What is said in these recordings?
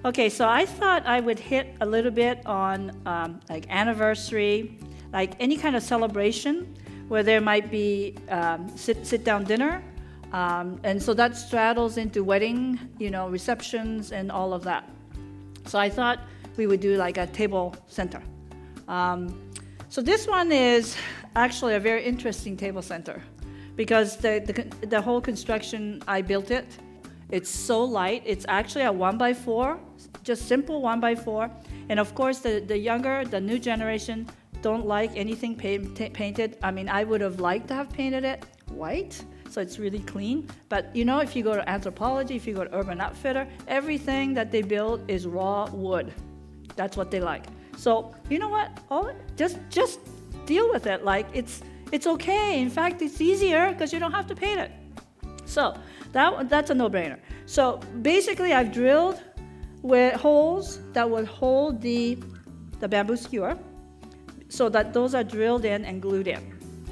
Okay, so I thought I would hit a little bit on like anniversary, like any kind of celebration where there might be sit-down dinner. And so that straddles into wedding, receptions and all of that. So I thought we would do like a table center. So this one is actually a very interesting table center because the whole construction, I built it. It's so light. It's actually a 1x4, just simple 1x4. And of course, the new generation don't like anything painted. I mean, I would have liked to have painted it white, so it's really clean. But if you go to Anthropology, if you go to Urban Outfitter, everything that they build is raw wood. That's what they like. So you know what? Just deal with it. Like it's okay. In fact, it's easier because you don't have to paint it. So that's a no-brainer. So basically, I've drilled with holes that would hold the bamboo skewer, so that those are drilled in and glued in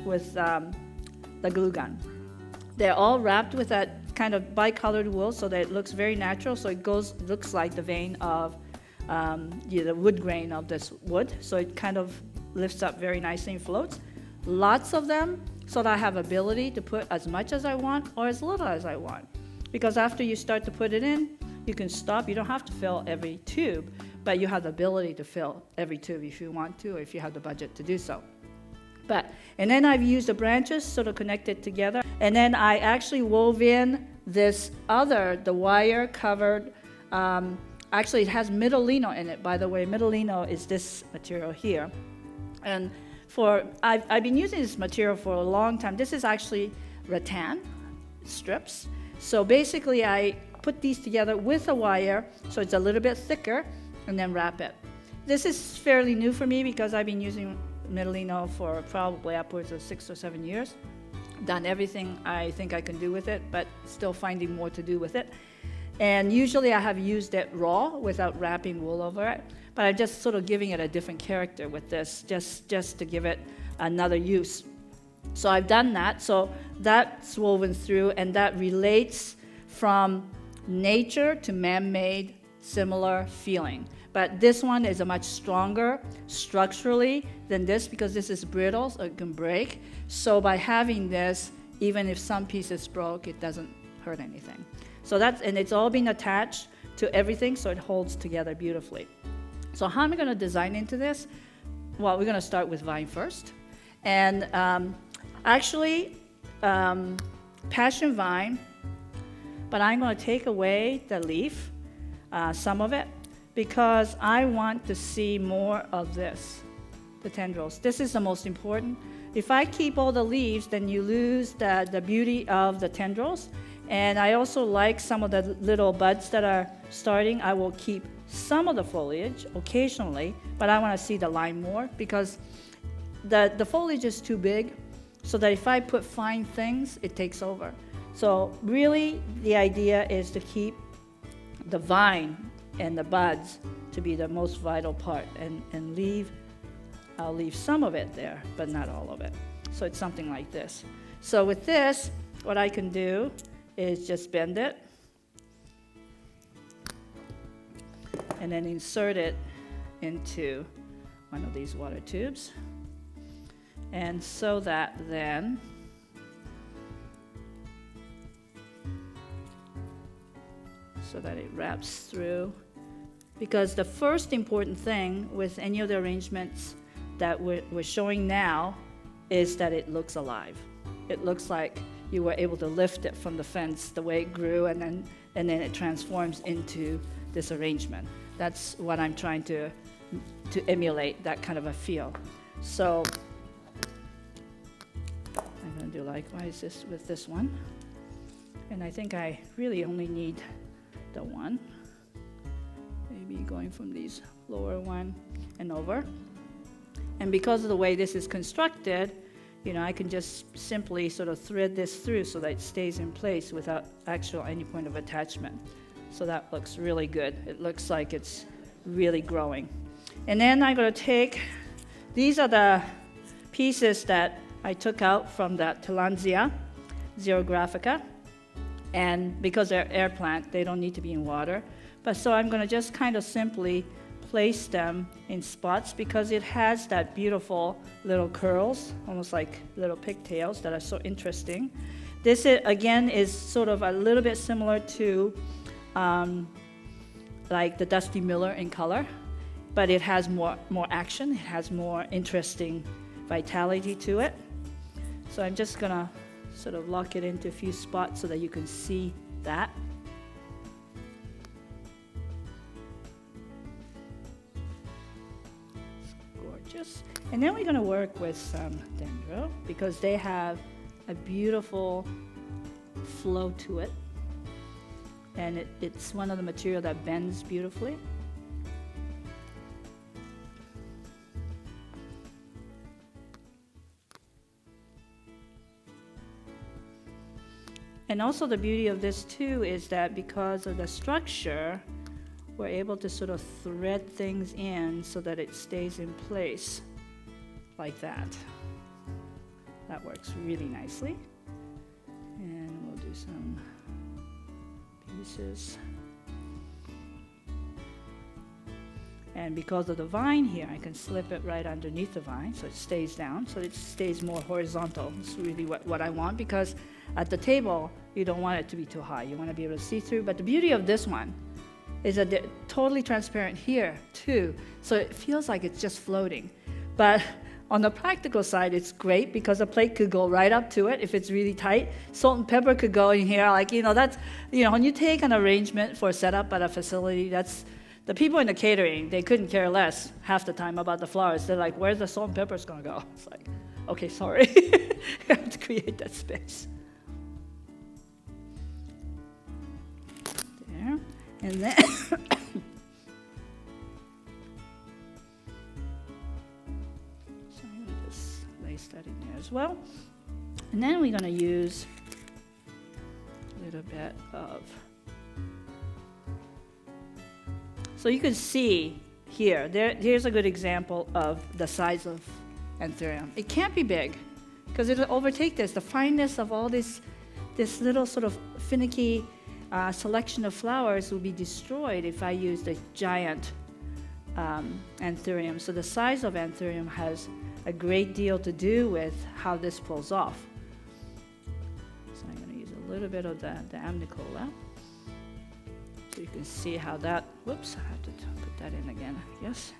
with the glue gun. They're all wrapped with that kind of bicolored wool, so that it looks very natural. So it looks like the vein of the wood grain of this wood. So it kind of lifts up very nicely and floats. Lots of them, so that I have ability to put as much as I want or as little as I want. Because after you start to put it in, you can stop. You don't have to fill every tube, but you have the ability to fill every tube if you want to, or if you have the budget to do so. And then I've used the branches sort of connected together. And then I actually wove in the wire covered, actually it has Midolino in it, by the way. Midolino is this material here. And I've been using this material for a long time. This is actually rattan strips. So basically I put these together with a wire, so it's a little bit thicker, and then wrap it. This is fairly new for me because I've been using Midolino for probably upwards of 6 or 7 years. Done everything I think I can do with it, but still finding more to do with it. And usually I have used it raw without wrapping wool over it, but I'm just sort of giving it a different character with this, just to give it another use. So I've done that, so that's woven through, and that relates from nature to man-made, similar feeling. But this one is a much stronger structurally than this because this is brittle, so it can break. So by having this, even if some pieces broke, it doesn't hurt anything. So and it's all been attached to everything, so it holds together beautifully. So how am I going to design into this? Well, we're going to start with vine first. And actually, passion vine, but I'm going to take away the leaf, some of it, because I want to see more of this, the tendrils. This is the most important. If I keep all the leaves, then you lose the beauty of the tendrils. And I also like some of the little buds that are starting. I will keep some of the foliage occasionally, but I want to see the line more because the foliage is too big, so that if I put fine things, it takes over. So really, the idea is to keep the vine and the buds to be the most vital part, and I'll leave some of it there, but not all of it. So it's something like this. So with this, what I can do is just bend it and then insert it into one of these water tubes. And so that then it wraps through. Because the first important thing with any of the arrangements that we're showing now is that it looks alive. It looks like you were able to lift it from the fence the way it grew, and then it transforms into this arrangement. That's what I'm trying to emulate, that kind of a feel. So I'm going to do likewise with this one. And I think I really only need the one. Maybe going from these lower one and over. And because of the way this is constructed, I can just simply sort of thread this through so that it stays in place without actual any point of attachment. So that looks really good. It looks like it's really growing. And then I'm going to take, these are the pieces that I took out from that Tillandsia xerographica. And because they're air plant, they don't need to be in water. But so I'm going to just kind of simply place them in spots because it has that beautiful little curls, almost like little pigtails that are so interesting. This, again, is sort of a little bit similar to like the Dusty Miller in color, but it has more action. It has more interesting vitality to it. So I'm just going to sort of lock it into a few spots so that you can see that. And then we're going to work with some dendro because they have a beautiful flow to it. And it's one of the material that bends beautifully. And also the beauty of this too is that because of the structure, we're able to sort of thread things in so that it stays in place like that. That works really nicely. And we'll do some pieces. And because of the vine here, I can slip it right underneath the vine so it stays down, so it stays more horizontal. It's really what I want, because at the table, you don't want it to be too high. You want to be able to see through. But the beauty of this one is that they're totally transparent here too, so it feels like it's just floating. But on the practical side, it's great because a plate could go right up to it if it's really tight. Salt and pepper could go in here, like, that's, when you take an arrangement for a setup at a facility, that's, the people in the catering, they couldn't care less half the time about the flowers. They're like, where's the salt and pepper's gonna go? It's like, okay, sorry. You have to create that space. There, and then, that in there as well. And then we're going to use a little bit of, so you can see here, here's a good example of the size of anthurium. It can't be big because it'll overtake this. The fineness of all this little sort of finicky selection of flowers will be destroyed if I use the giant anthurium. So the size of anthurium has a great deal to do with how this pulls off. So I'm going to use a little bit of the amnicola so you can see how that, whoops, I have to put that in again, I guess.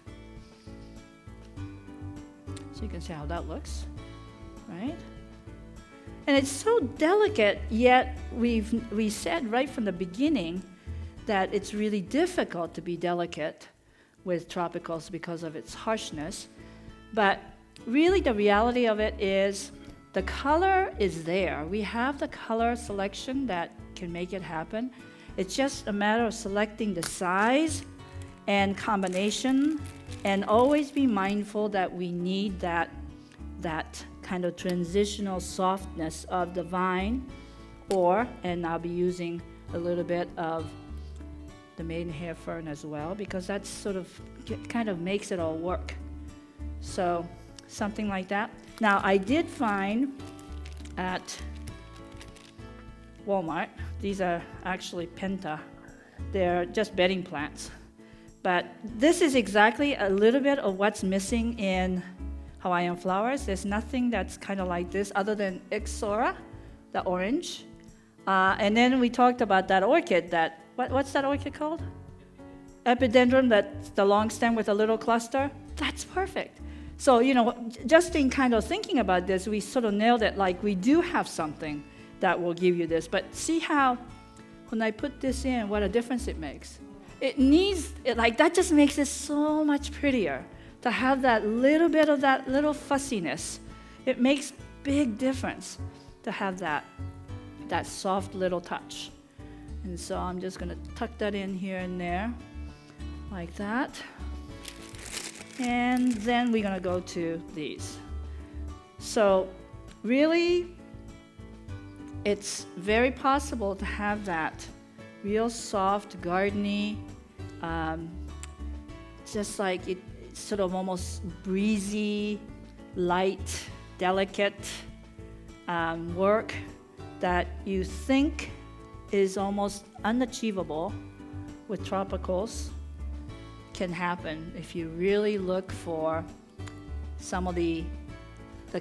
So you can see how that looks, right? And it's so delicate, yet we said right from the beginning that it's really difficult to be delicate with tropicals because of its harshness. But really the reality of it is the color is there. We have the color selection that can make it happen. It's just a matter of selecting the size and combination, and always be mindful that we need that kind of transitional softness of the vine, and I'll be using a little bit of the maidenhair fern as well, because that sort of kind of makes it all work. So something like that. Now I did find at Walmart, these are actually penta. They're just bedding plants. But this is exactly a little bit of what's missing in Hawaiian flowers. There's nothing that's kind of like this other than Ixora, the orange. And then we talked about that orchid, what's that orchid called? Epidendrum, that's the long stem with a little cluster. That's perfect. So, just in kind of thinking about this, we sort of nailed it, like we do have something that will give you this. But see how, when I put this in, what a difference it makes. That just makes it so much prettier to have that little bit of that little fussiness. It makes big difference to have that soft little touch. And so I'm just going to tuck that in here and there, like that. And then we're going to go to these. So really, it's very possible to have that real soft, gardeny, just like it's sort of almost breezy, light, delicate work that you think is almost unachievable with tropicals can happen if you really look for some of the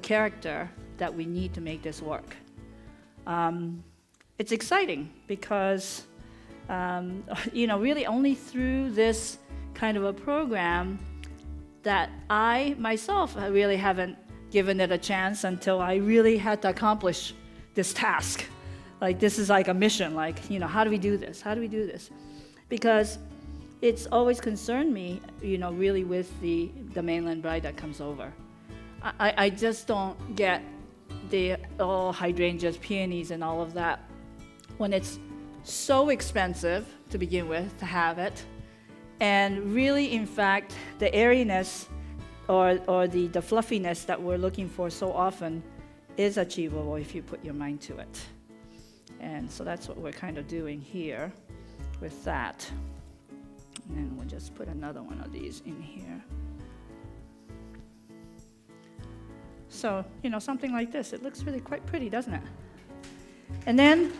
character that we need to make this work. It's exciting because, really only through this kind of a program that I myself really haven't given it a chance until I really had to accomplish this task. Like, this is like a mission, like, how do we do this? How do we do this? Because it's always concerned me, really with the mainland bride that comes over. I just don't get the hydrangeas, peonies, and all of that when it's so expensive to begin with to have it. And really, in fact, the airiness or the fluffiness that we're looking for so often is achievable if you put your mind to it. And so that's what we're kind of doing here with that. And then we'll just put another one of these in here. So, something like this. It looks really quite pretty, doesn't it? And then,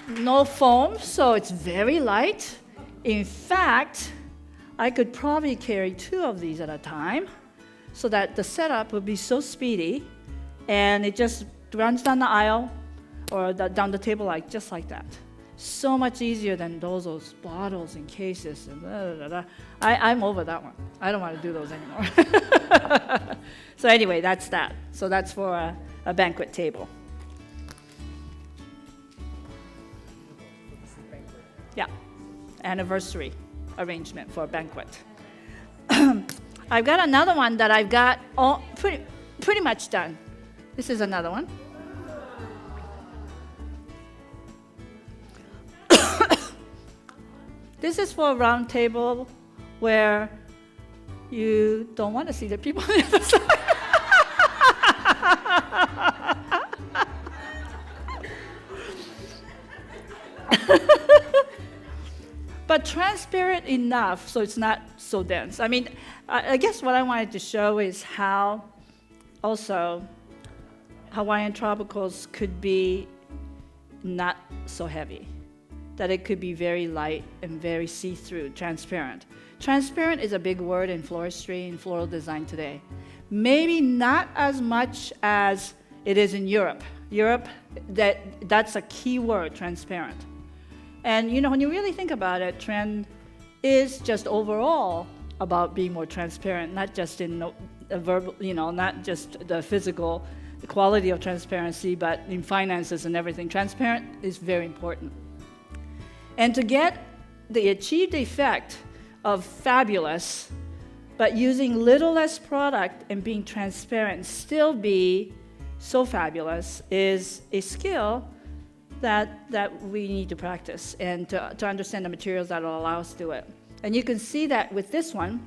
no foam, so it's very light. In fact, I could probably carry 2 of these at a time so that the setup would be so speedy, and it just runs down the aisle or down the table just like that. So much easier than those bottles and cases and blah, blah, blah. I'm over that one. I don't want to do those anymore. So anyway, that's that. So that's for a banquet table. Yeah, anniversary arrangement for a banquet. I've got another one that I've got all pretty much done. This is another one. This is for a round table where you don't want to see the people on the other side. But transparent enough so it's not so dense. I mean, I guess what I wanted to show is how also Hawaiian tropicals could be not so heavy, that it could be very light and very see-through, transparent. Transparent is a big word in floristry and floral design today. Maybe not as much as it is in Europe. Europe, that's a key word, transparent. And when you really think about it, trend is just overall about being more transparent, not just in verbal, not just the physical the quality of transparency, but in finances and everything. Transparent is very important. And to get the achieved effect of fabulous, but using little less product and being transparent and still be so fabulous is a skill that we need to practice and to understand the materials that will allow us to do it. And you can see that with this one.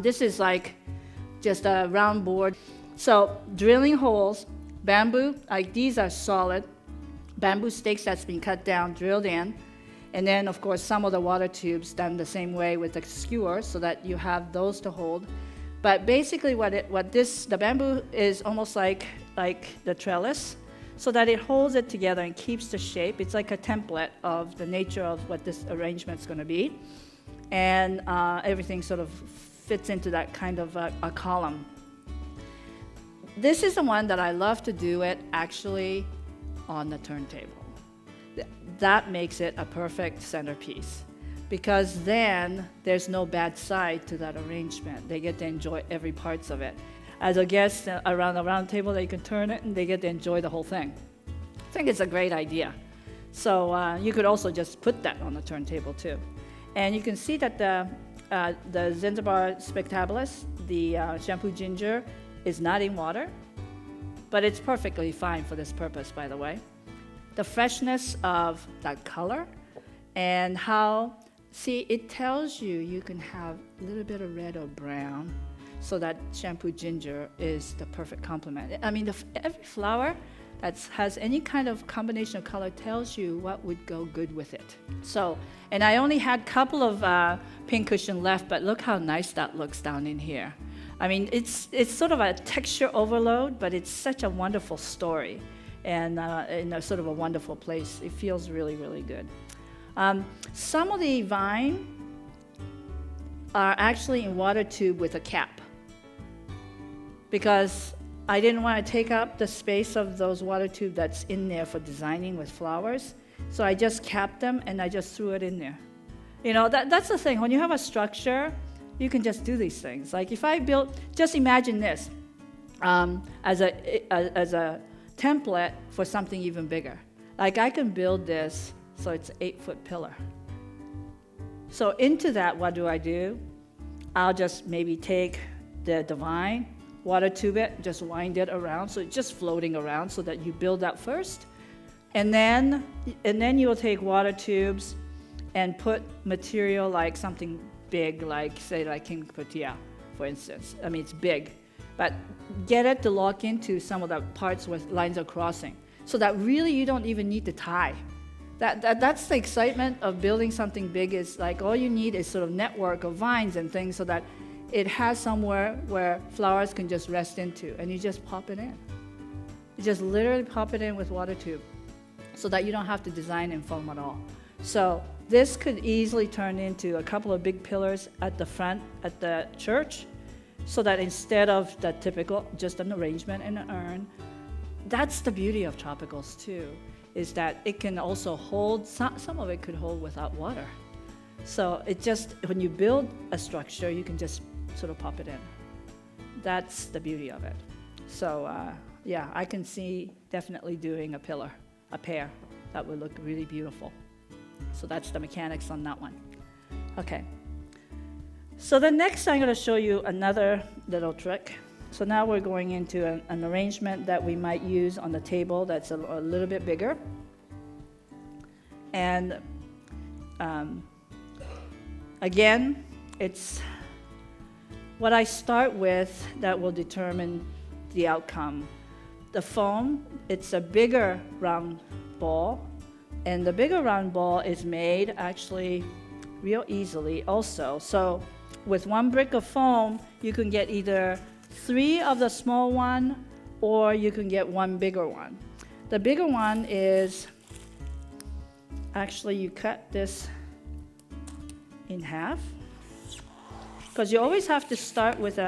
This is like just a round board. So drilling holes, bamboo, like these are solid. Bamboo stakes that's been cut down, drilled in. And then, of course, some of the water tubes done the same way with the skewer so that you have those to hold. But basically the bamboo is almost like the trellis, so that it holds it together and keeps the shape. It's like a template of the nature of what this arrangement's going to be. And everything sort of fits into that kind of a column. This is the one that I love to do it actually on the turntable. That makes it a perfect centerpiece, because then there's no bad side to that arrangement. They get to enjoy every parts of it. As a guest around the round table, they can turn it and they get to enjoy the whole thing. I think it's a great idea. So you could also just put that on the turntable too. And you can see that the Zanzibar Spectabilis, the shampoo ginger, is not in water, but it's perfectly fine for this purpose, by the way. The freshness of that color and how, see, it tells you can have a little bit of red or brown, so that shampoo ginger is the perfect complement. I mean, every flower that has any kind of combination of color tells you what would go good with it. So, and I only had a couple of pink cushion left, but look how nice that looks down in here. I mean, it's sort of a texture overload, but it's such a wonderful story and in a sort of a wonderful place. It feels really, really good. Some of the vine are actually in water tube with a cap, because I didn't want to take up the space of those water tube that's in there for designing with flowers. So I just capped them and I just threw it in there. That's the thing. When you have a structure, you can just do these things. Like if I built, just imagine this as a template for something even bigger. Like I can build this so it's 8-foot pillar. So into that, what do? I'll just maybe take the vine, water tube it, just wind it around so it's just floating around so that you build that first. And then you will take water tubes and put material like something big, like say like king patia, for instance. I mean, it's big, but get it to lock into some of the parts where lines are crossing, so that really you don't even need to tie. That's the excitement of building something big, is like all you need is sort of network of vines and things so that it has somewhere where flowers can just rest into, and you just pop it in. You just literally pop it in with water tube so that you don't have to design in foam at all. So this could easily turn into a couple of big pillars at the front at the church, so that instead of the typical just an arrangement in an urn, that's the beauty of tropicals too, is that it can also hold, some of it could hold without water. So it just, when you build a structure, you can just sort of pop it in. That's the beauty of it. So yeah, I can see definitely doing a pillar, a pair, that would look really beautiful. So that's the mechanics on that one. Okay. So then next I'm going to show you another little trick. So now we're going into an arrangement that we might use on the table that's a little bit bigger. And again, it's what I start with that will determine the outcome. The foam, it's a bigger round ball, and the bigger round ball is made actually real easily also. So with one brick of foam, you can get either 3 of the small one, or you can get one bigger one. The bigger one is, actually you cut this in half, because you always have to start with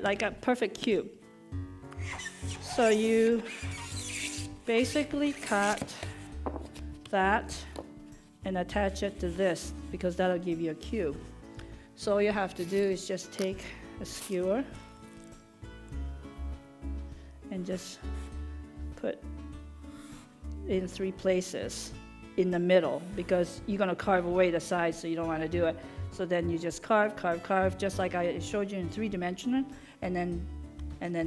like a perfect cube. So you basically cut that and attach it to this, because that'll give you a cube. So all you have to do is just take a skewer and just put in 3 places in the middle, because you're going to carve away the sides, so you don't want to do it. So then you just carve, just like I showed you in 3-dimensional, and then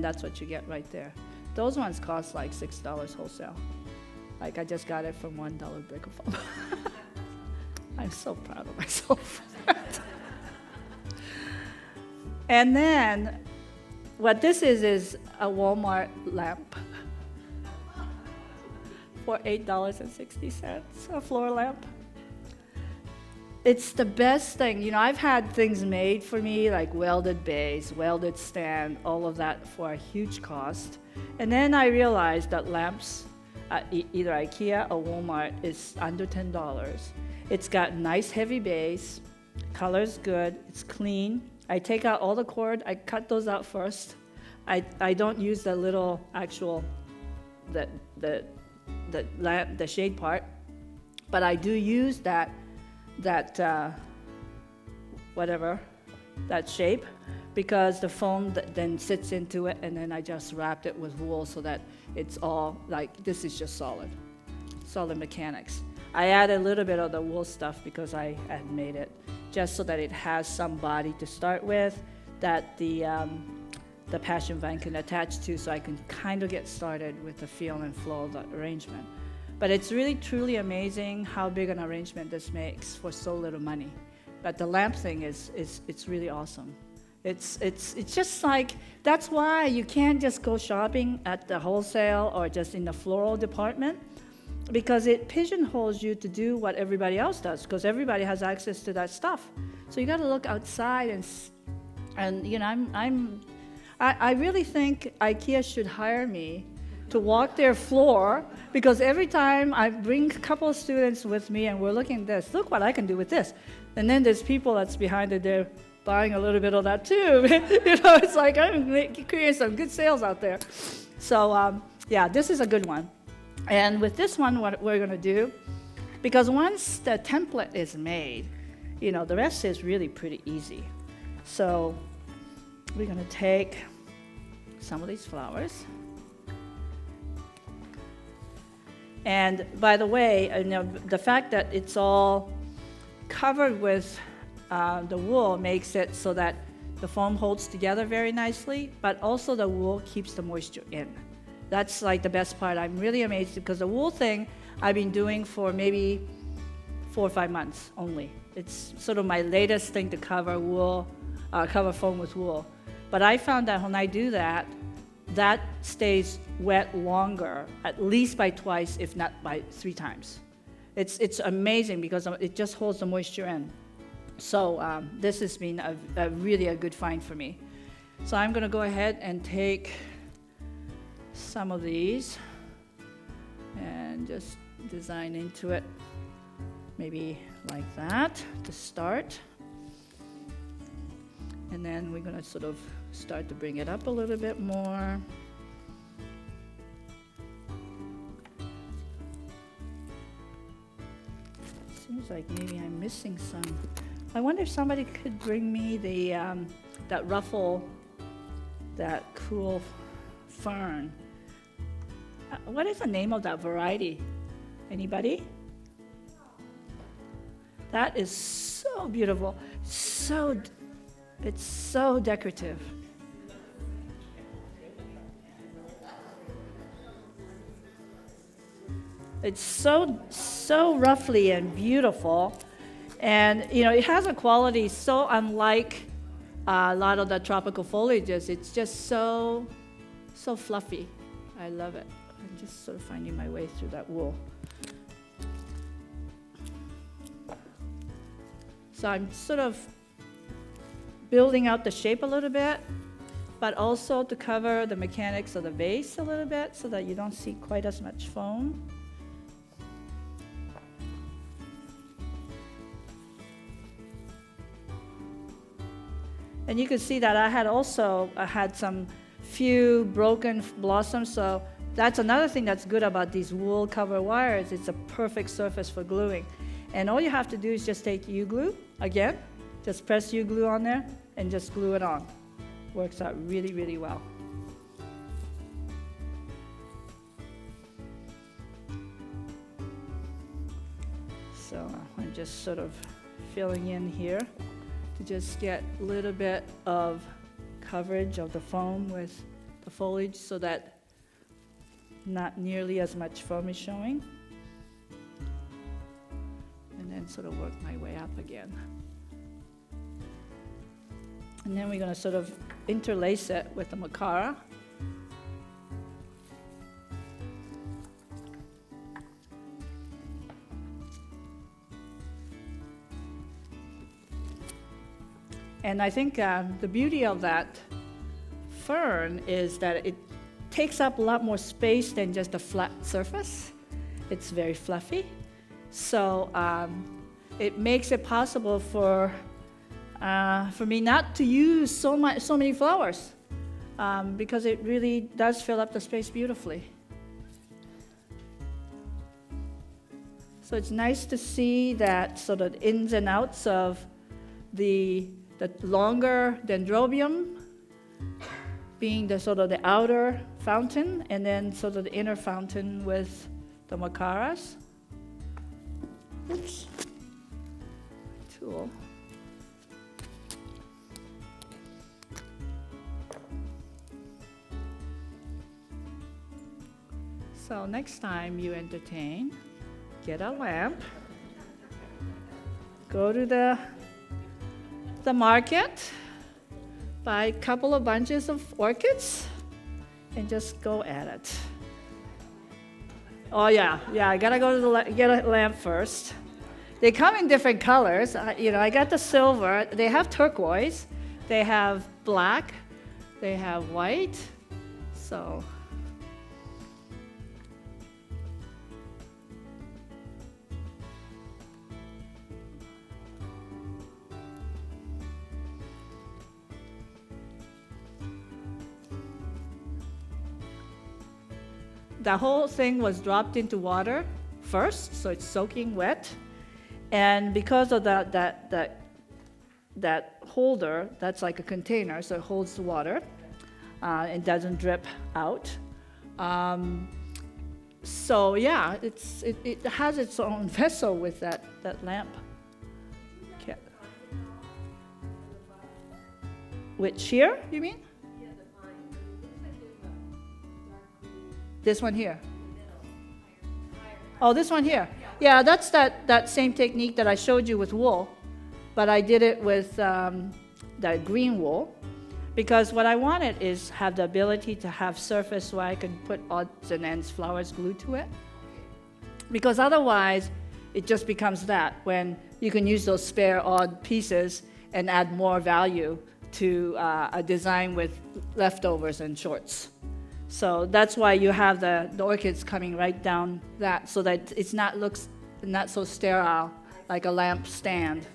that's what you get right there. Those ones cost like $6 wholesale. Like I just got it from $1 brick of foam. I'm so proud of myself. And then what this is a Walmart lamp for $8.60, a floor lamp. It's the best thing. I've had things made for me, like welded base, welded stand, all of that for a huge cost. And then I realized that lamps at either IKEA or Walmart is under $10. It's got nice heavy base, color's good, it's clean. I take out all the cord, I cut those out first. I don't use the little actual, the shade part, but I do use that shape, because the foam then sits into it, and then I just wrapped it with wool so that it's all like, this is just solid mechanics. I add a little bit of the wool stuff because I had made it just so that it has some body to start with, that the passion vine can attach to, so I can kind of get started with the feel and flow of the arrangement. But it's really truly amazing how big an arrangement this makes for so little money. But the lamp thing it's really awesome. It's just like, that's why you can't just go shopping at the wholesale or just in the floral department, because it pigeonholes you to do what everybody else does, because everybody has access to that stuff. So you got to look outside, and I really think IKEA should hire me to walk their floor, because every time I bring a couple of students with me and we're looking at this, look what I can do with this. And then there's people that's behind it, they're buying a little bit of that too. It's like I'm creating some good sales out there. So yeah, this is a good one. And with this one, what we're gonna do, because once the template is made, the rest is really pretty easy. So we're gonna take some of these flowers. And by the way, the fact that it's all covered with the wool makes it so that the foam holds together very nicely, but also the wool keeps the moisture in. That's like the best part. I'm really amazed because the wool thing I've been doing for maybe 4 or 5 months only. It's sort of my latest thing to cover foam with wool. But I found that when I do that, that stays wet longer, at least by twice, if not by 3 times. It's amazing because it just holds the moisture in. So this has been really a good find for me. So I'm going to go ahead and take some of these and just design into it, maybe like that to start. And then we're going to sort of start to bring it up a little bit more. Seems like maybe I'm missing some. I wonder if somebody could bring me the that ruffle, that cool fern. What is the name of that variety? Anybody? That is so beautiful. It's so decorative. It's so roughly and beautiful, and it has a quality so unlike a lot of the tropical foliages. It's just so fluffy. I love it. I'm just sort of finding my way through that wool. So I'm sort of building out the shape a little bit, but also to cover the mechanics of the base a little bit so that you don't see quite as much foam. And you can see that I had some few broken blossoms, so that's another thing that's good about these wool cover wires. It's a perfect surface for gluing. And all you have to do is just take U-glue, again, just press U-glue on there and just glue it on. Works out really, really well. So I'm just sort of filling in here to just get a little bit of coverage of the foam with the foliage so that not nearly as much foam is showing. And then sort of work my way up again. And then we're going to sort of interlace it with the macara. And I think the beauty of that fern is that it takes up a lot more space than just a flat surface. It's very fluffy. So it makes it possible for me not to use so many flowers because it really does fill up the space beautifully. So it's nice to see that sort of ins and outs of the longer dendrobium being the sort of the outer fountain, and then sort of the inner fountain with the macaras. Oops. Tool. So next time you entertain, get a lamp, go to the market, buy a couple of bunches of orchids, and just go at it. Oh yeah, I gotta go to get a lamp first. They come in different colors. I got the silver. They have turquoise. They have black. They have white. So the whole thing was dropped into water first, so it's soaking wet. And because of that holder, that's like a container, so it holds the water. It doesn't drip out. So yeah, it has its own vessel with that lamp. Okay. Which here, you mean? This one here. Oh, this one here. Yeah, that's that same technique that I showed you with wool, but I did it with that green wool, because what I wanted is have the ability to have surface where I can put odds and ends flowers glued to it. Because otherwise, it just becomes that, when you can use those spare odd pieces and add more value to a design with leftovers and shorts. So that's why you have the orchids coming right down that, so that it's looks not so sterile like a lamp stand.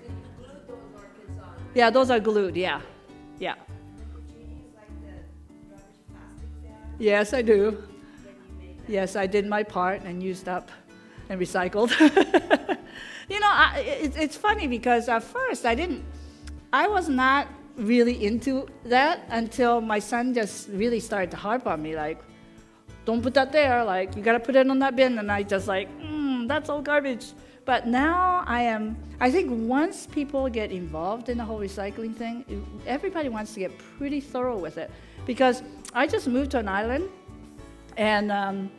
Yeah, those are glued, yeah. Yeah. Yes, I do. Yes, I did my part and used up and recycled. It's funny because at first I was not really into that until my son just really started to harp on me, like, don't put that there, like, you gotta put it on that bin, and I just like, that's all garbage. But now I think once people get involved in the whole recycling thing, everybody wants to get pretty thorough with it. Because I just moved to an island, and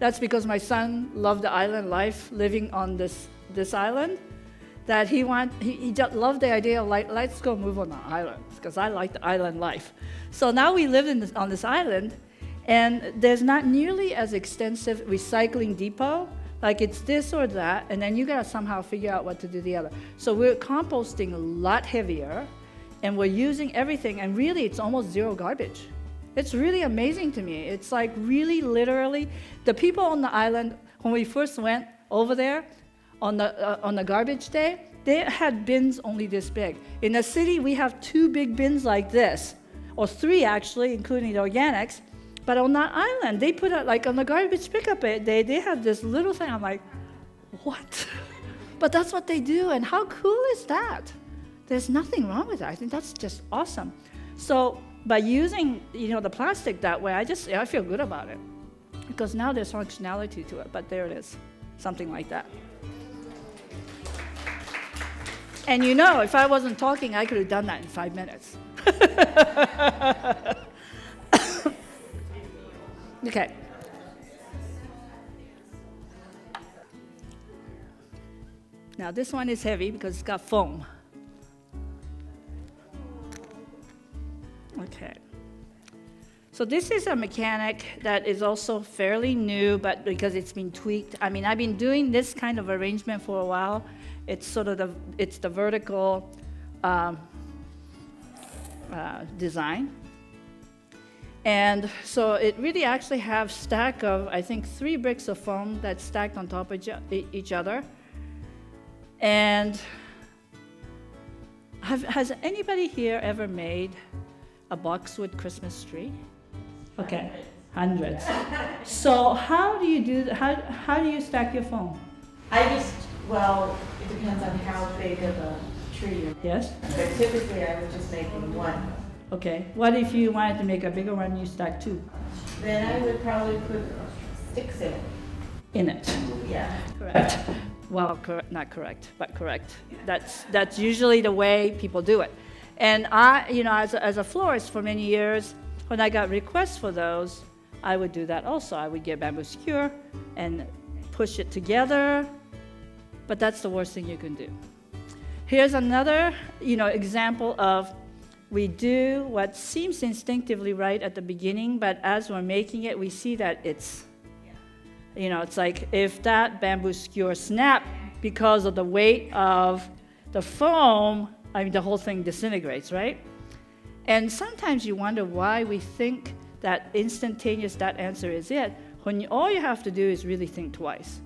that's because my son loved the island life, living on this island, that he just loved the idea of, like, let's go move on the island, because I like the island life. So now we live on this island, and there's not nearly as extensive recycling depot. Like, it's this or that, and then you gotta somehow figure out what to do the other. So we're composting a lot heavier, and we're using everything, and really it's almost zero garbage. It's really amazing to me. It's like really literally, the people on the island, when we first went over there on the garbage day, they had bins only this big. In the city, we have 2 big bins like this, or 3 actually, including the organics. But on that island, they put it like on the garbage pickup day, they have this little thing. I'm like, what? But that's what they do, and how cool is that? There's nothing wrong with that. I think that's just awesome. So by using the plastic that way, I feel good about it, because now there's functionality to it. But there it is, something like that. And if I wasn't talking, I could have done that in 5 minutes. Okay. Now this one is heavy because it's got foam. Okay. So this is a mechanic that is also fairly new, but because it's been tweaked. I mean, I've been doing this kind of arrangement for a while. It's sort of the vertical design. And so it really actually have stack of, I think, 3 bricks of foam that's stacked on top of each other. And has anybody here ever made a boxwood Christmas tree? Okay, hundreds. So how do you do? How do you stack your foam? It depends on how big of a tree. Yes. But typically, I would just make one. Okay. What if you wanted to make a bigger one? You stack 2. Then I would probably put sticks in it. In it. Yeah. Correct. Well, not correct, but correct. That's usually the way people do it. And I, as a florist for many years, when I got requests for those, I would do that also. I would get bamboo skewer and push it together, but that's the worst thing you can do. Here's another, example of we do what seems instinctively right at the beginning, but as we're making it, we see that it's like if that bamboo skewer snapped because of the weight of the foam, the whole thing disintegrates, right? And sometimes you wonder why we think that instantaneous, that answer is it, when all you have to do is really think twice.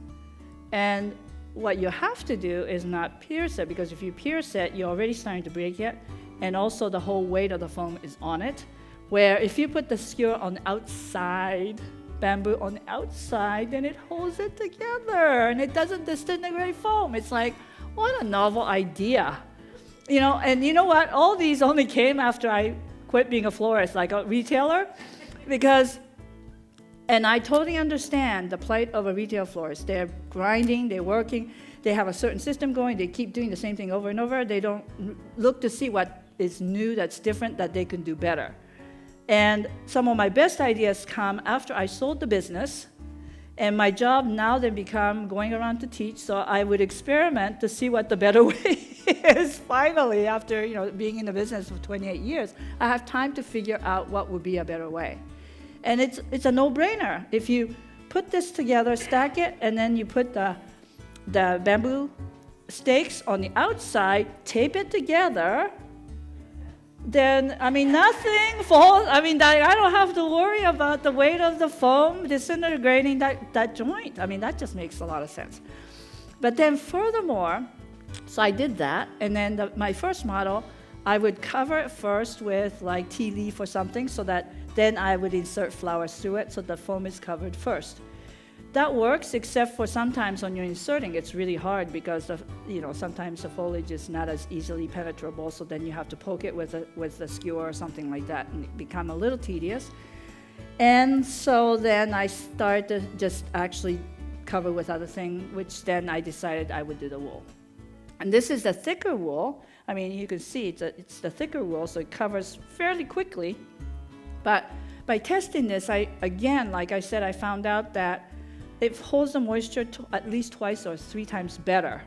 And what you have to do is not pierce it, because if you pierce it, you're already starting to break it, and also the whole weight of the foam is on it, where if you put the skewer on the outside bamboo on the outside, then it holds it together, and it doesn't disintegrate foam. It's like, what a novel idea. And you know what? All these only came after I quit being a florist, like a retailer, and I totally understand the plight of a retail florist. They're grinding, they're working, they have a certain system going, they keep doing the same thing over and over. They don't look to see what is new, that's different, that they can do better. And some of my best ideas come after I sold the business, and my job now then become going around to teach, so I would experiment to see what the better way is. Finally, after being in the business for 28 years, I have time to figure out what would be a better way. And it's a no-brainer. If you put this together, stack it, and then you put the bamboo stakes on the outside, tape it together, then, nothing falls. I don't have to worry about the weight of the foam disintegrating that joint. That just makes a lot of sense. But then furthermore, so I did that, and then my first model, I would cover it first with like tea leaf or something, so that then I would insert flowers through it, so the foam is covered first. That works, except for sometimes when you're inserting, it's really hard because sometimes the foliage is not as easily penetrable. So then you have to poke it with a skewer or something like that, and it become a little tedious. And so then I started to just actually cover with other things, which then I decided I would do the wool. And this is the thicker wool. You can see it's the thicker wool, so it covers fairly quickly. But by testing this, like I said, I found out that it holds the moisture at least twice or 3 times better,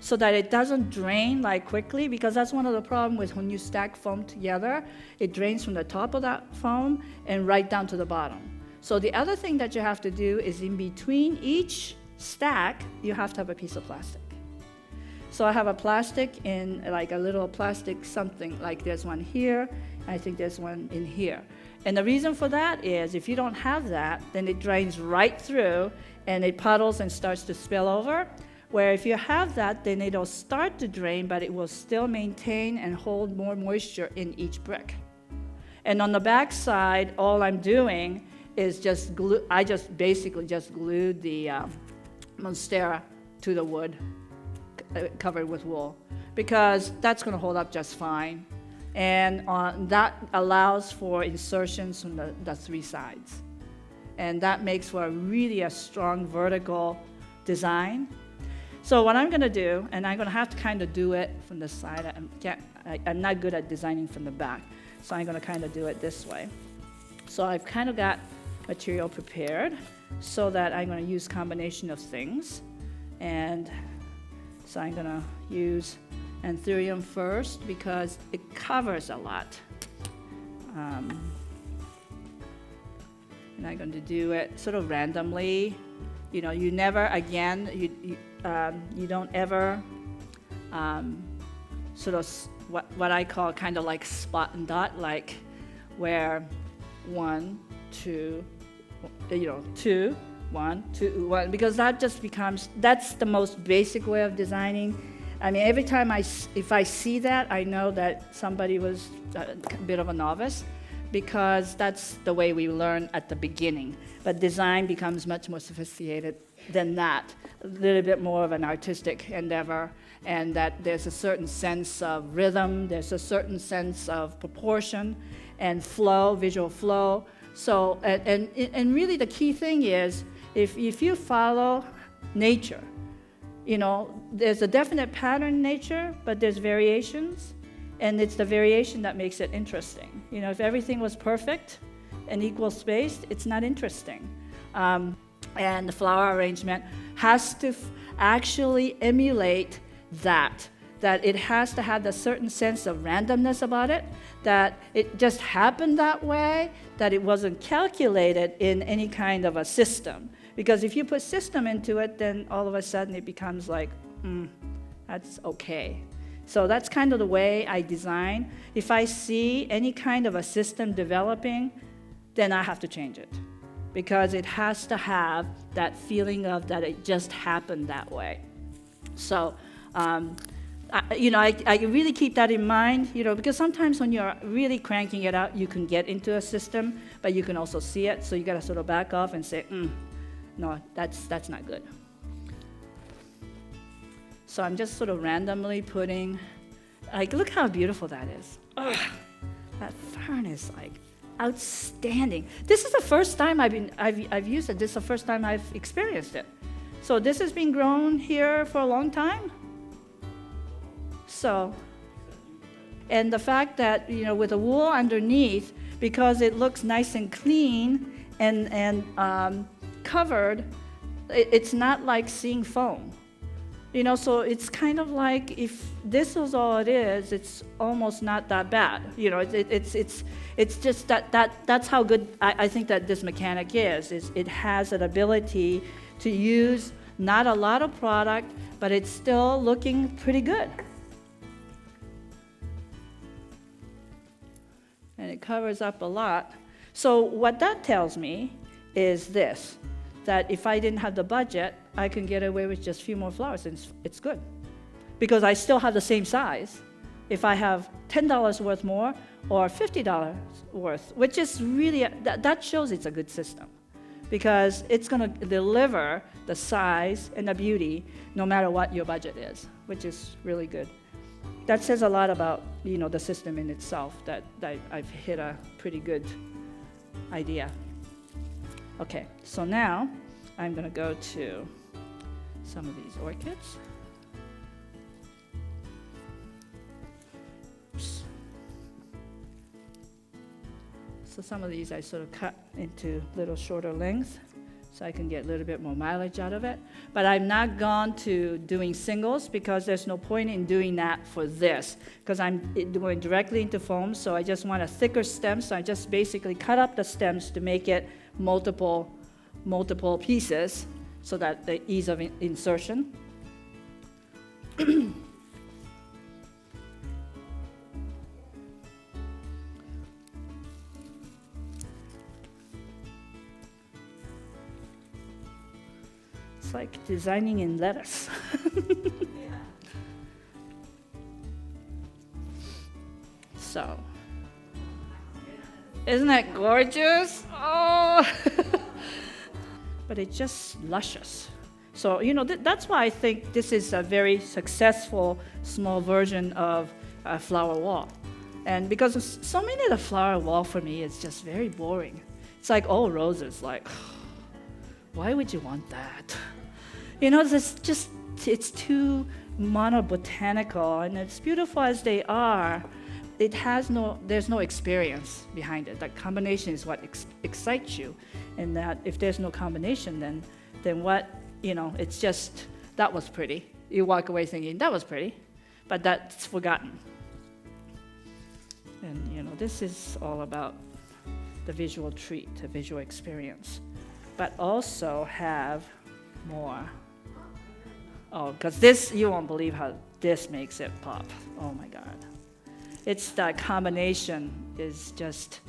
so that it doesn't drain like quickly, because that's one of the problems with when you stack foam together. It drains from the top of that foam and right down to the bottom. So the other thing that you have to do is in between each stack, you have to have a piece of plastic. So I have a plastic in like a little plastic something, like there's one here, I think there's one in here. And the reason for that is if you don't have that, then it drains right through and it puddles and starts to spill over. Where if you have that, then it'll start to drain, but it will still maintain and hold more moisture in each brick. And on the back side, all I'm doing is just glue. I just basically just glued the monstera to the wood covered with wool, because that's going to hold up just fine. And that allows for insertions from the 3 sides. And that makes for really a strong vertical design. So what I'm going to do, and I'm going to have to kind of do it from the side. I'm not good at designing from the back, so I'm going to kind of do it this way. So I've kind of got material prepared so that I'm going to use combination of things. And so I'm going to use Anthurium first because it covers a lot. And I'm going to do it sort of randomly. You never, again, you don't ever sort of what I call kind of like spot and dot, like where 1, 2, 2, 1, 2, 1, because that just becomes, that's the most basic way of designing. Every time if I see that, I know that somebody was a bit of a novice, because that's the way we learn at the beginning. But design becomes much more sophisticated than that, a little bit more of an artistic endeavor, and that there's a certain sense of rhythm, there's a certain sense of proportion and flow, visual flow. So, and really the key thing is, if you follow nature, there's a definite pattern in nature, but there's variations, and it's the variation that makes it interesting. If everything was perfect and equal spaced, it's not interesting. And the flower arrangement has to actually emulate that it has to have a certain sense of randomness about it, that it just happened that way, that it wasn't calculated in any kind of a system. Because if you put system into it, then all of a sudden it becomes like, that's okay. So that's kind of the way I design. If I see any kind of a system developing, then I have to change it, because it has to have that feeling of that it just happened that way. So, I really keep that in mind, because sometimes when you're really cranking it out, you can get into a system, but you can also see it, so you gotta sort of back off and say, no, that's not good. So I'm just sort of randomly putting, like, look how beautiful that is. Ugh, that fern is like outstanding. This is the first time I've used it. This is the first time I've experienced it. So this has been grown here for a long time. So, and the fact that, with the wool underneath, because it looks nice and clean and covered, it's not like seeing foam. So it's kind of like if this was all it is, it's almost not that bad. It's just that's how good I think that this mechanic is it has an ability to use not a lot of product, but it's still looking pretty good. And it covers up a lot. So what that tells me is this, that if I didn't have the budget, I can get away with just a few more flowers, and it's good. Because I still have the same size. If I have $10 worth more or $50 worth, which is really, that shows it's a good system. Because it's going to deliver the size and the beauty no matter what your budget is, which is really good. That says a lot about, the system in itself, that I've hit a pretty good idea. Okay, so now I'm going to go to some of these orchids. Oops. So some of these I sort of cut into little shorter lengths so I can get a little bit more mileage out of it. But I've not gone to doing singles because there's no point in doing that for this, because I'm going directly into foam, so I just want a thicker stem, so I just basically cut up the stems to make it multiple pieces so that the ease of insertion. It's like designing in lettuce. So, isn't that gorgeous? Oh! But it's just luscious. So, that's why I think this is a very successful small version of a flower wall. And because so many of the flower wall for me is just very boring. It's like all roses, like, why would you want that? It's too monobotanical, and as beautiful as they are, there's no experience behind it. That combination is what excites you, and that if there's no combination, then what, it's just, that was pretty. You walk away thinking, that was pretty, but that's forgotten. And, this is all about the visual treat, the visual experience, but also have more. Oh, because this, you won't believe how this makes it pop. Oh my God. It's that combination is just,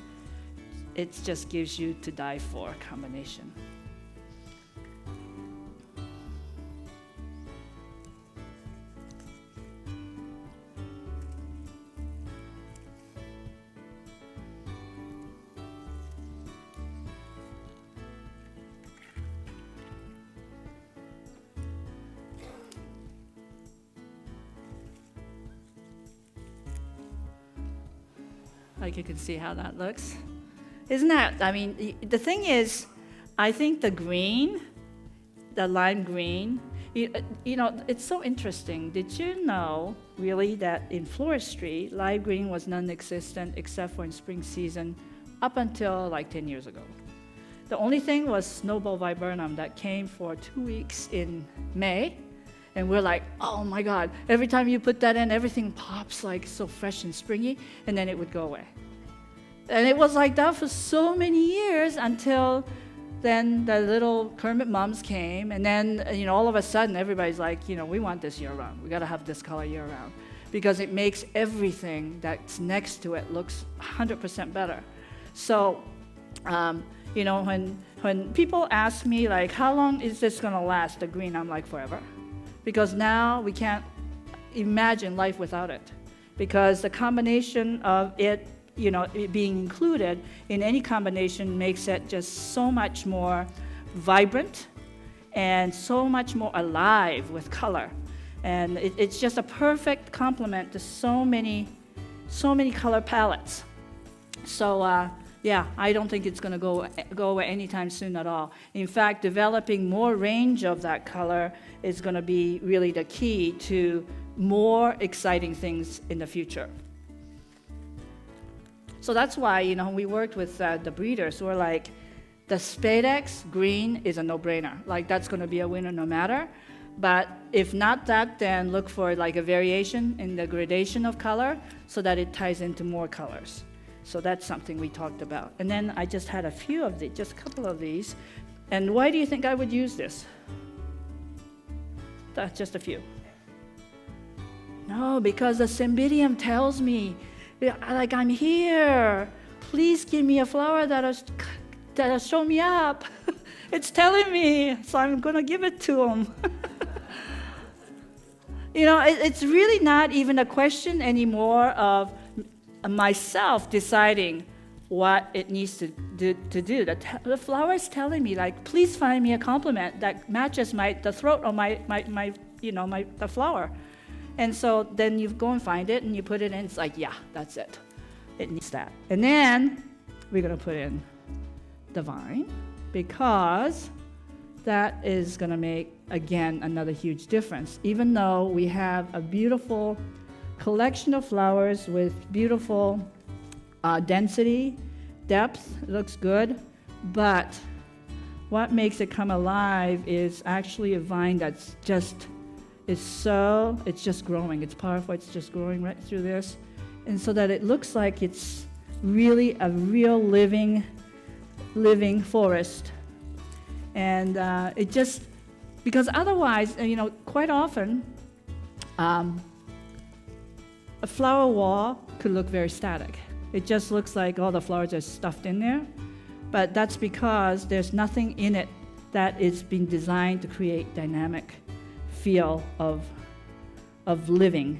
it just gives you to die for combination. Like you can see how that looks. Isn't that, the thing is, I think the green, the lime green, it's so interesting. Did you know, really, that in floristry, lime green was non-existent except for in spring season up until like 10 years ago. The only thing was snowball viburnum that came for 2 weeks in May. And we're like, oh my God, every time you put that in, everything pops like so fresh and springy, and then it would go away. And it was like that for so many years until then the little Kermit mums came, and then, all of a sudden everybody's like, we want this year round. We gotta have this color year round because it makes everything that's next to it looks 100% better. So, when people ask me like, how long is this gonna last, the green, I'm like, forever. Because now we can't imagine life without it. Because the combination of it it being included in any combination makes it just so much more vibrant and so much more alive with color. And it's just a perfect complement to so many color palettes. So yeah, I don't think it's going to go away anytime soon at all. In fact, developing more range of that color is going to be really the key to more exciting things in the future. So that's why, we worked with the breeders. We're like, the Spadex green is a no-brainer. Like, that's going to be a winner no matter. But if not that, then look for like a variation in the gradation of color so that it ties into more colors. So that's something we talked about. And then I just had a few of these, just a couple of these. And why do you think I would use this? That's just a few. No, because the Cymbidium tells me, like, I'm here. Please give me a flower that'll show me up. It's telling me, so I'm going to give it to him. It's really not even a question anymore of myself deciding what it needs to do. The flower is telling me, like, please find me a complement that matches the throat of the flower. And so then you go and find it and you put it in. It's like, yeah, that's it. It needs that. And then we're going to put in the vine because that is going to make, again, another huge difference. Even though we have a beautiful collection of flowers with beautiful density, depth, it looks good, but what makes it come alive is actually a vine that's it's just growing. It's powerful. It's just growing right through this. And so that it looks like it's really a real living forest. And it just, because otherwise, quite often, a flower wall could look very static. It just looks like all the flowers are stuffed in there. But that's because there's nothing in it that is being designed to create dynamic feel of living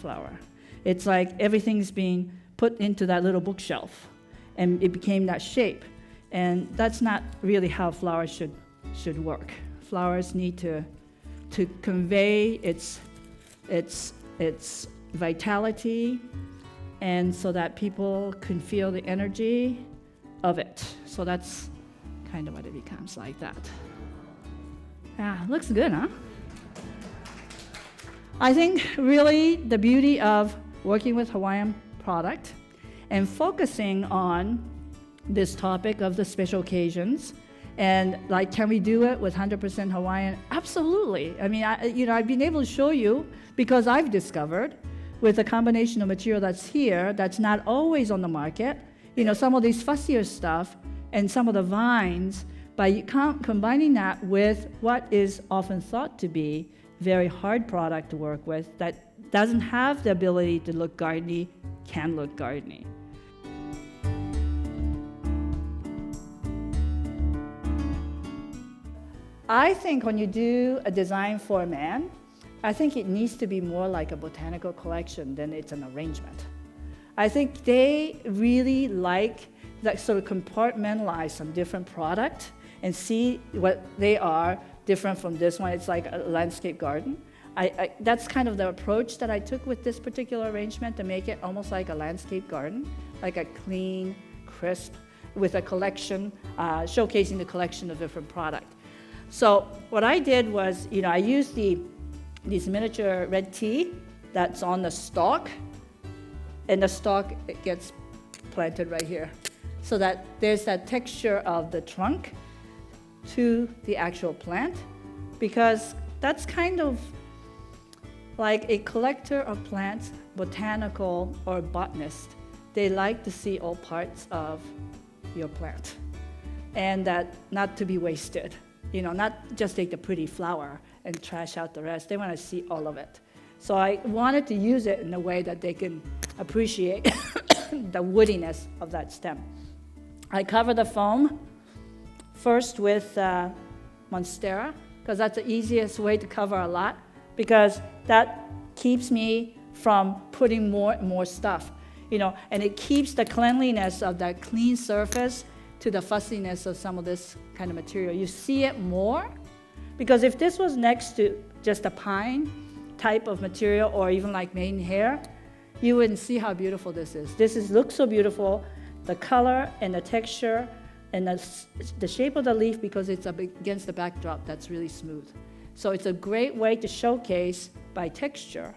flower. It's like everything's being put into that little bookshelf, and it became that shape. And that's not really how flowers should work. Flowers need to convey its vitality, and so that people can feel the energy of it. So that's kind of what it becomes, like that. Yeah, looks good, huh? I think really the beauty of working with Hawaiian product and focusing on this topic of the special occasions, and like, can we do it with 100% Hawaiian? Absolutely. I mean, I've been able to show you, because I've discovered with a combination of material that's here, that's not always on the market, some of these fussier stuff and some of the vines, by combining that with what is often thought to be very hard product to work with that doesn't have the ability to look gardeny, can look gardeny. I think when you do a design for a man, I think it needs to be more like a botanical collection than it's an arrangement. I think they really like that sort of compartmentalize some different product and see what they are different from this one. It's like a landscape garden. That's kind of the approach that I took with this particular arrangement, to make it almost like a landscape garden, like a clean, crisp, with a collection, showcasing the collection of different product. So what I did was, I used these miniature red tea that's on the stalk, and the stalk, it gets planted right here, so that there's that texture of the trunk to the actual plant, because that's kind of like a collector of plants, botanical or botanist. They like to see all parts of your plant, and that not to be wasted. Not just take the pretty flower and trash out the rest. They want to see all of it. So I wanted to use it in a way that they can appreciate the woodiness of that stem. I cover the foam first with Monstera, because that's the easiest way to cover a lot, because that keeps me from putting more and more stuff. and it keeps the cleanliness of that clean surface to the fussiness of some of this kind of material. You see it more, because if this was next to just a pine type of material or even like maidenhair, you wouldn't see how beautiful this is. Looks so beautiful, the color and the texture and the shape of the leaf, because it's against the backdrop that's really smooth. So it's a great way to showcase by texture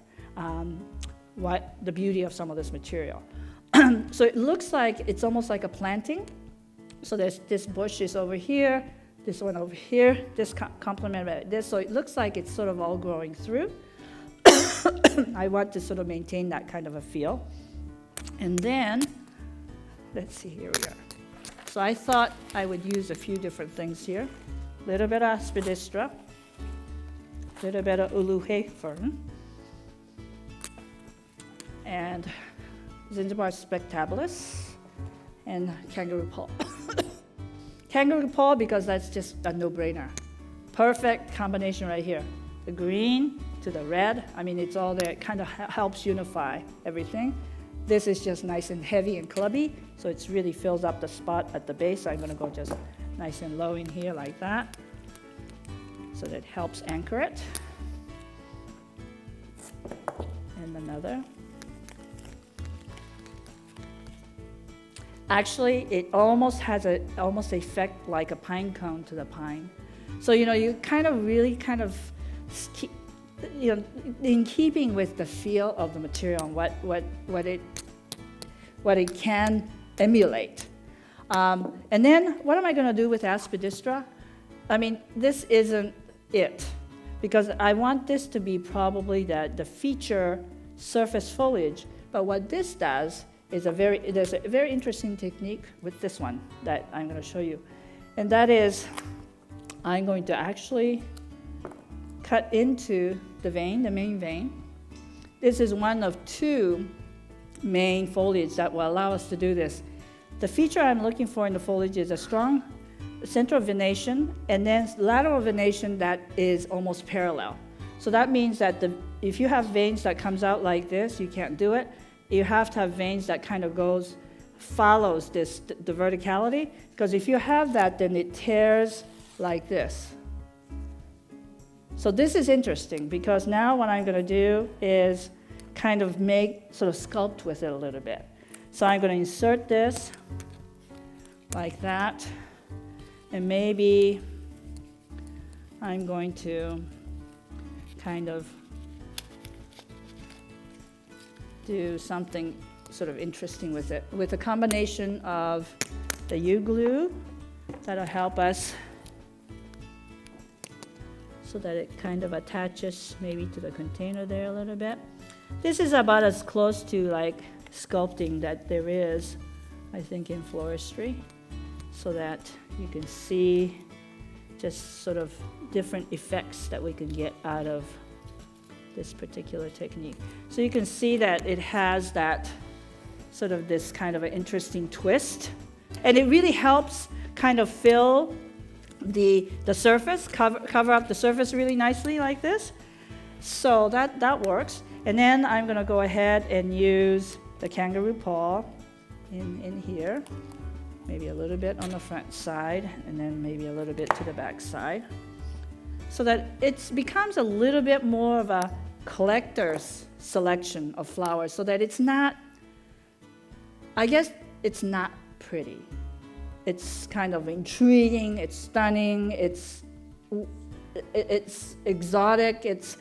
what the beauty of some of this material. So it looks like it's almost like a planting. So there's this bush is over here, this one over here, this complemented this. So it looks like it's sort of all growing through. I want to sort of maintain that kind of a feel. And then, let's see, here we are. So I thought I would use a few different things here. A little bit of aspidistra, a little bit of uluhe fern, and Zingiber spectabilis, and kangaroo paw. Kangaroo paw, because that's just a no-brainer. Perfect combination right here. The green to the red, I mean, it's all there. It kind of helps unify everything. This is just nice and heavy and clubby, so it really fills up the spot at the base. I'm gonna go just nice and low in here like that, so that it helps anchor it. And another. Actually, it almost has a effect like a pine cone to the pine. So you kind of really kind of in keeping with the feel of the material and what it can emulate. And then what am I going to do with aspidistra? I mean, this isn't it, because I want this to be probably the feature surface foliage. But what this does is there's a very interesting technique with this one that I'm going to show you. And that is, I'm going to actually cut into the vein, the main vein. This is one of two main foliage that will allow us to do this. The feature I'm looking for in the foliage is a strong central venation and then lateral venation that is almost parallel. So that means that if you have veins that comes out like this, you can't do it. You have to have veins that kind of follows the verticality, because if you have that, then it tears like this. So this is interesting, because now what I'm going to do is kind of sort of sculpt with it a little bit. So I'm going to insert this like that, and maybe I'm going to kind of do something sort of interesting with it, with a combination of the U-glue that'll help us so that it kind of attaches maybe to the container there a little bit. This is about as close to like sculpting that there is, I think, in floristry, so that you can see just sort of different effects that we can get out of this particular technique. So you can see that it has that sort of this kind of an interesting twist, and it really helps kind of fill the surface, cover up the surface really nicely like this. So that works. And then I'm going to go ahead and use the kangaroo paw in here, maybe a little bit on the front side, and then maybe a little bit to the back side, so that it becomes a little bit more of a collector's selection of flowers, so that it's not, I guess it's not pretty. It's kind of intriguing, it's stunning, it's exotic, it's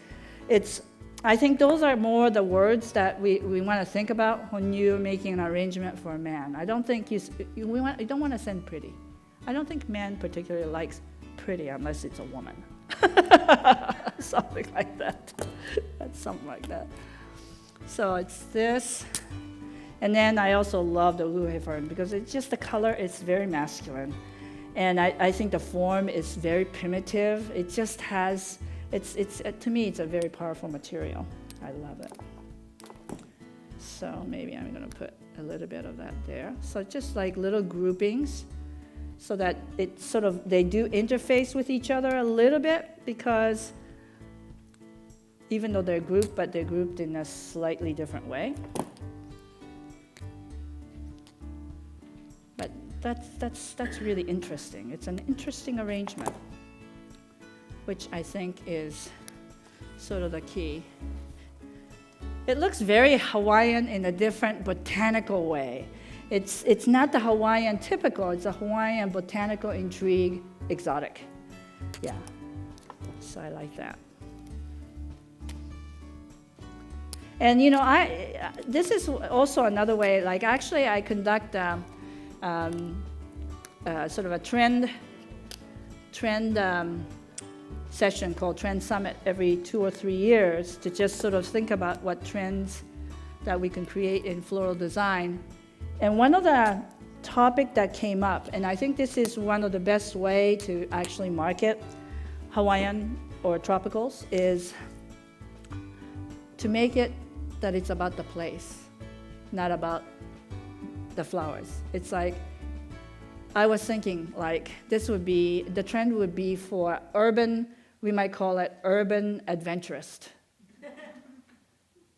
I think those are more the words that we want to think about when you're making an arrangement for a man. I don't think you don't want to send pretty. I don't think man particularly likes pretty unless it's a woman. Something like that. That's something like that. So it's this. And then I also love the uluhe fern, because it's just the color is very masculine. And I think the form is very primitive. It just has, to me, it's a very powerful material. I love it. So maybe I'm going to put a little bit of that there. So just like little groupings, so that it sort of, they do interface with each other a little bit, because even though they're grouped, but they're grouped in a slightly different way. that's really interesting. It's an interesting arrangement, which I think is sort of the key. It looks very Hawaiian in a different botanical way. It's not the Hawaiian typical, it's a Hawaiian botanical intrigue exotic. Yeah, so I like that. And this is also another way, like actually I conduct sort of a trend session called Trend Summit every 2 or 3 years to just sort of think about what trends that we can create in floral design. And one of the topic that came up, and I think this is one of the best way to actually market Hawaiian or tropicals, is to make it that it's about the place, not about the flowers. It's like, I was thinking like the trend would be for urban, we might call it urban adventurist.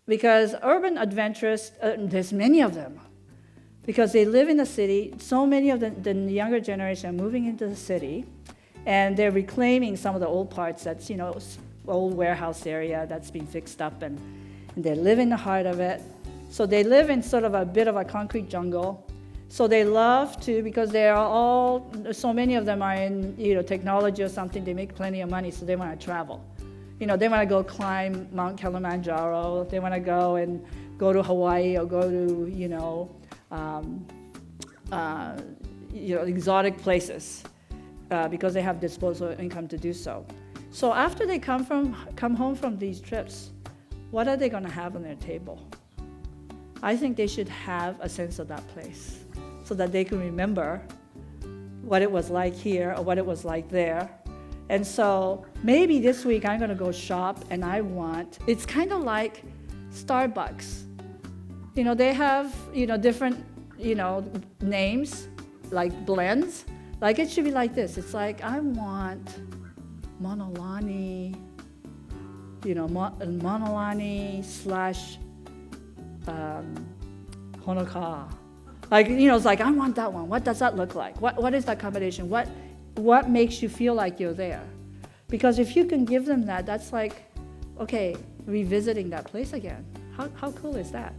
Because urban adventurists, there's many of them. Because they live in the city, so many of the younger generation are moving into the city, and they're reclaiming some of the old parts that's, old warehouse area that's been fixed up, and they live in the heart of it. So they live in sort of a bit of a concrete jungle. So they love to, because they are all, so many of them are in technology or something, they make plenty of money, so they want to travel. They want to go climb Mount Kilimanjaro, they want to go to Hawaii or go to, exotic places because they have disposable income to do so. So after they come home from these trips, what are they going to have on their table? I think they should have a sense of that place so that they can remember what it was like here or what it was like there. And so maybe this week I'm going to go shop and it's kind of like Starbucks. They have, different, names, like blends. Like it should be like this. It's like, I want Monolani, Monolani / Honoka. Like, it's like, I want that one. What does that look like? What is that combination? What makes you feel like you're there? Because if you can give them that, that's like, okay, revisiting that place again. How cool is that?